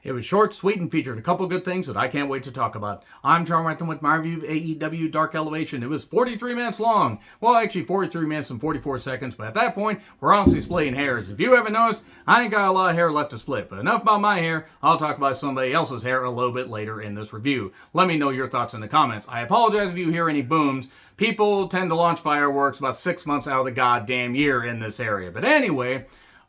It was short, sweet, and featured a couple good things that I can't wait to talk about. I'm John Renton with my review of AEW Dark Elevation. It was 43 minutes long. Well, actually 43 minutes and 44 seconds, but at that point, we're honestly splitting hairs. If you haven't noticed, I ain't got a lot of hair left to split, but enough about my hair. I'll talk about somebody else's hair a little bit later in this review. Let me know your thoughts in the comments. I apologize if you hear any booms. People tend to launch fireworks about 6 months out of the goddamn year in this area. But anyway,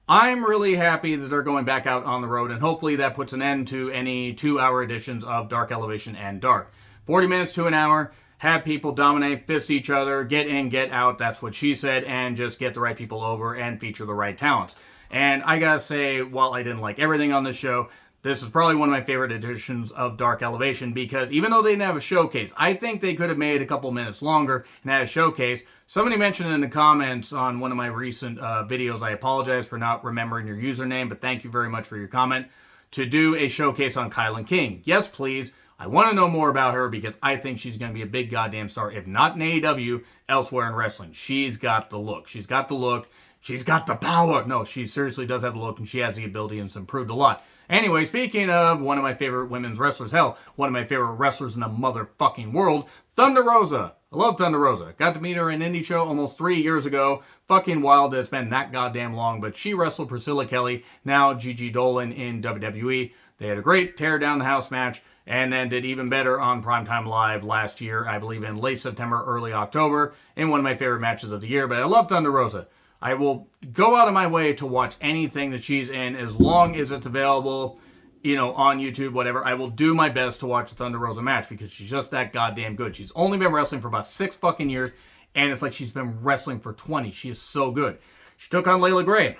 I'm really happy that they're going back out on the road, and hopefully that puts an end to any 2-hour editions of Dark Elevation and Dark. 40 minutes to an hour, have people dominate, fist each other, get in, get out, that's what she said, and just get the right people over and feature the right talents. And I gotta say, while I didn't like everything on this show, this is probably one of my favorite editions of Dark Elevation because even though they didn't have a showcase, I think they could have made a couple minutes longer and had a showcase. Somebody mentioned in the comments on one of my recent videos, I apologize for not remembering your username, but thank you very much for your comment, to do a showcase on Kylan King. Yes, please. I want to know more about her because I think she's going to be a big goddamn star, if not in AEW, elsewhere in wrestling. She's got the look. She's got the look. She's got the power. No, she seriously does have the look, and she has the ability, and it's improved a lot. Anyway, speaking of one of my favorite women's wrestlers, hell, one of my favorite wrestlers in the motherfucking world, Thunder Rosa. I love Thunder Rosa. Got to meet her in an indie show almost 3 years ago. Fucking wild that it's been that goddamn long, but she wrestled Priscilla Kelly, now Gigi Dolan in WWE. They had a great tear down the house match, and then did even better on Primetime Live last year, I believe in late September, early October, in one of my favorite matches of the year. But I love Thunder Rosa. I will go out of my way to watch anything that she's in as long as it's available, on YouTube, whatever. I will do my best to watch a Thunder Rosa match because she's just that goddamn good. She's only been wrestling for about 6 fucking years, and it's like she's been wrestling for 20. She is so good. She took on Layla Gray.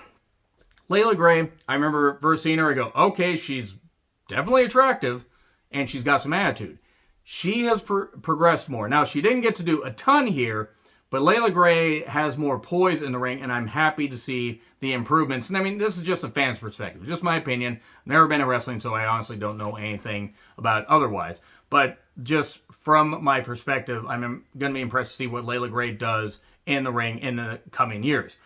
Layla Gray, I remember first seeing her, I go, okay, she's definitely attractive, and she's got some attitude. She has progressed more. Now, she didn't get to do a ton here, but Layla Gray has more poise in the ring, and I'm happy to see the improvements. And I mean, this is just a fan's perspective. Just my opinion. I've never been in wrestling, so I honestly don't know anything about otherwise. But just from my perspective, I'm going to be impressed to see what Layla Gray does in the ring in the coming years.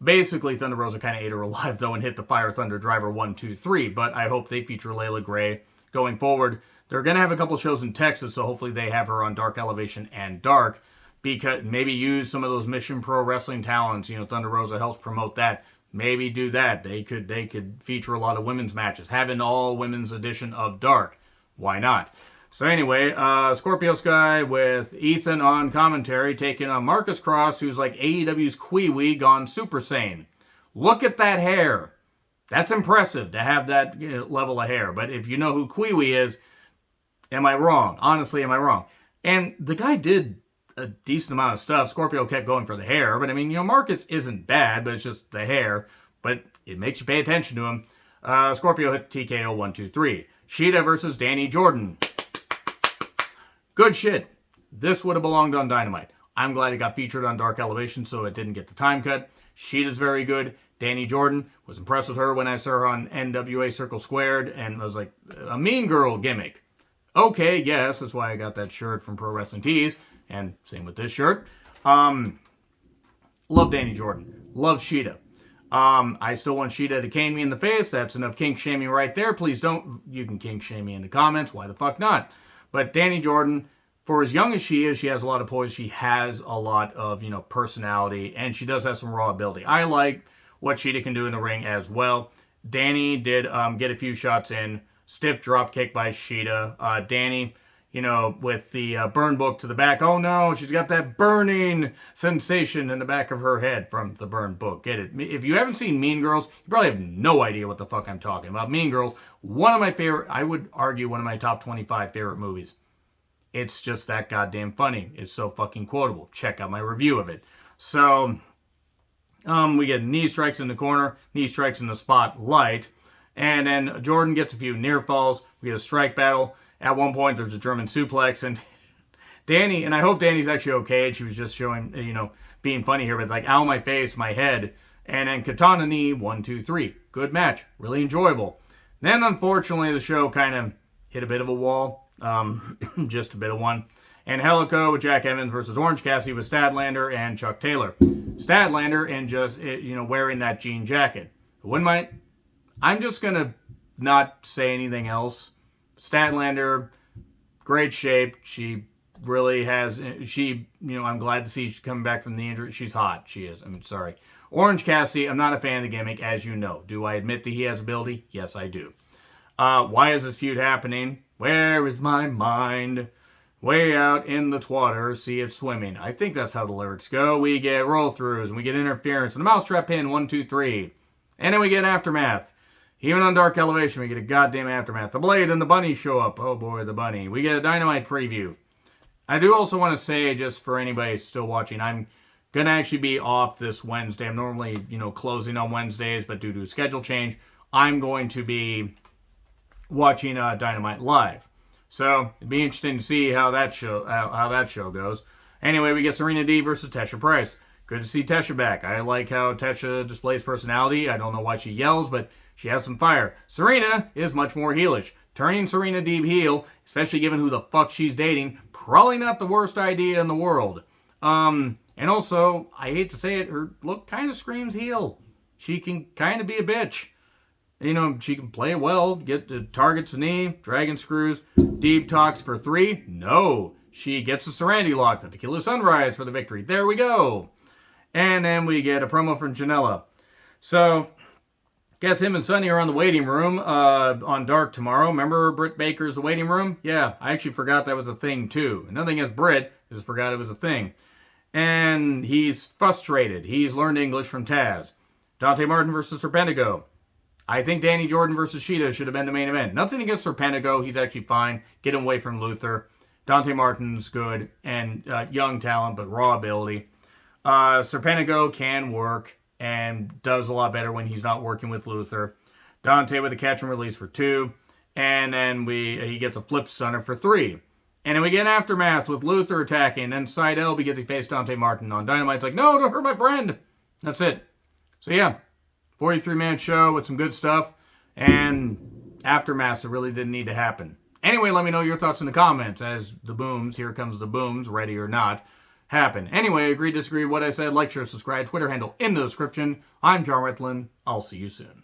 Basically, Thunder Rosa kind of ate her alive, though, and hit the Fire Thunder Driver 1, 2, 3. But I hope they feature Layla Gray going forward. They're going to have a couple shows in Texas, so hopefully they have her on Dark Elevation and Dark. Because maybe use some of those Mission Pro Wrestling talents. Thunder Rosa helps promote that. Maybe do that. They could feature a lot of women's matches. Have an all-women's edition of Dark. Why not? So anyway, Scorpio Sky with Ethan on commentary taking on Marcus Kross, who's like AEW's Kwee-Wee gone Super Saiyan. Look at that hair. That's impressive to have that level of hair. But if you know who Kwee-Wee is, am I wrong? Honestly, am I wrong? And the guy did a decent amount of stuff. Scorpio kept going for the hair, but I mean, Marcus isn't bad, but it's just the hair. But it makes you pay attention to him. Scorpio hit TKO 1, 2, 3. Shida versus Danny Jordan. Good shit. This would have belonged on Dynamite. I'm glad it got featured on Dark Elevation, so it didn't get the time cut. Shida's very good. Danny Jordan, was impressed with her when I saw her on NWA Circle Squared, and I was like, a mean girl gimmick. Okay, yes, that's why I got that shirt from Pro Wrestling Tees. And same with this shirt. Love Danny Jordan. Love Shida. I still want Shida to cane me in the face. That's enough kink shaming right there. Please don't. You can kink shame me in the comments. Why the fuck not? But Danny Jordan, for as young as she is, she has a lot of poise. She has a lot of, personality. And she does have some raw ability. I like what Shida can do in the ring as well. Danny did get a few shots in. Stiff drop kick by Shida. Danny, with the burn book to the back. Oh no, she's got that burning sensation in the back of her head from the burn book. Get it? If you haven't seen Mean Girls, you probably have no idea what the fuck I'm talking about. Mean Girls, one of my favorite, I would argue one of my top 25 favorite movies. It's just that goddamn funny. It's so fucking quotable. Check out my review of it. So, we get knee strikes in the corner, knee strikes in the spotlight, and then Jordan gets a few near falls. We get a strike battle. At one point, there's a German suplex, and Danny, and I hope Danny's actually okay. She was just showing, being funny here, but it's like, ow, my face, my head. And then Katana knee, 1, 2, 3. Good match. Really enjoyable. Then, unfortunately, the show kind of hit a bit of a wall. Just a bit of one. And Helico with Jack Evans versus Orange Cassidy with Statlander and Chuck Taylor. Statlander and just, wearing that jean jacket. I'm just going to not say anything else. Statlander, great shape. She really has, I'm glad to see she's coming back from the injury. She's hot. She is. I'm sorry. Orange Cassidy, I'm not a fan of the gimmick, as you know. Do I admit that he has ability? Yes, I do. Why is this feud happening? Where is my mind? Way out in the twatter, see it swimming. I think that's how the lyrics go. We get roll-throughs, and we get interference, and a mousetrap pin, 1, 2, 3. And then we get aftermath. Even on Dark Elevation, we get a goddamn aftermath. The Blade and the Bunny show up. Oh boy, the Bunny. We get a Dynamite preview. I do also want to say, just for anybody still watching, I'm going to actually be off this Wednesday. I'm normally, closing on Wednesdays, but due to a schedule change, I'm going to be watching Dynamite live. So it'd be interesting to see how that show goes. Anyway, we get Serena Deeb versus Tesha Price. Good to see Tesha back. I like how Tesha displays personality. I don't know why she yells, but she has some fire. Serena is much more heelish. Turning Serena Deeb heel, especially given who the fuck she's dating, probably not the worst idea in the world. And also, I hate to say it, her look kind of screams heel. She can kind of be a bitch. She can play well, get the targets a knee, dragon screws. Deeb talks for 3. No. She gets a Serenity Lock, the Tequila Sunrise for the victory. There we go. And then we get a promo from Janela. So, guess him and Sonny are on the waiting room on Dark tomorrow. Remember Britt Baker's the waiting room? Yeah, I actually forgot that was a thing too. Another thing is Britt, just forgot it was a thing. And he's frustrated. He's learned English from Taz. Dante Martin versus Serpentico. I think Danny Jordan versus Shida should have been the main event. Nothing against Serpentico. He's actually fine. Get him away from Luther. Dante Martin's good and young talent, but raw ability. Serpentico can work and does a lot better when he's not working with Luther. Dante with a catch and release for 2. And then he gets a flip stunner for 3. And then we get an aftermath with Luther attacking. Then Seidel because he faced Dante Martin on Dynamite. It's like, no, don't hurt my friend. That's it. So yeah. 43-man show with some good stuff, and aftermaths that really didn't need to happen. Anyway, let me know your thoughts in the comments as the booms, here comes the booms, ready or not, happen. Anyway, agree, disagree with what I said, like, share, subscribe, Twitter handle in the description. I'm John Ritlin. I'll see you soon.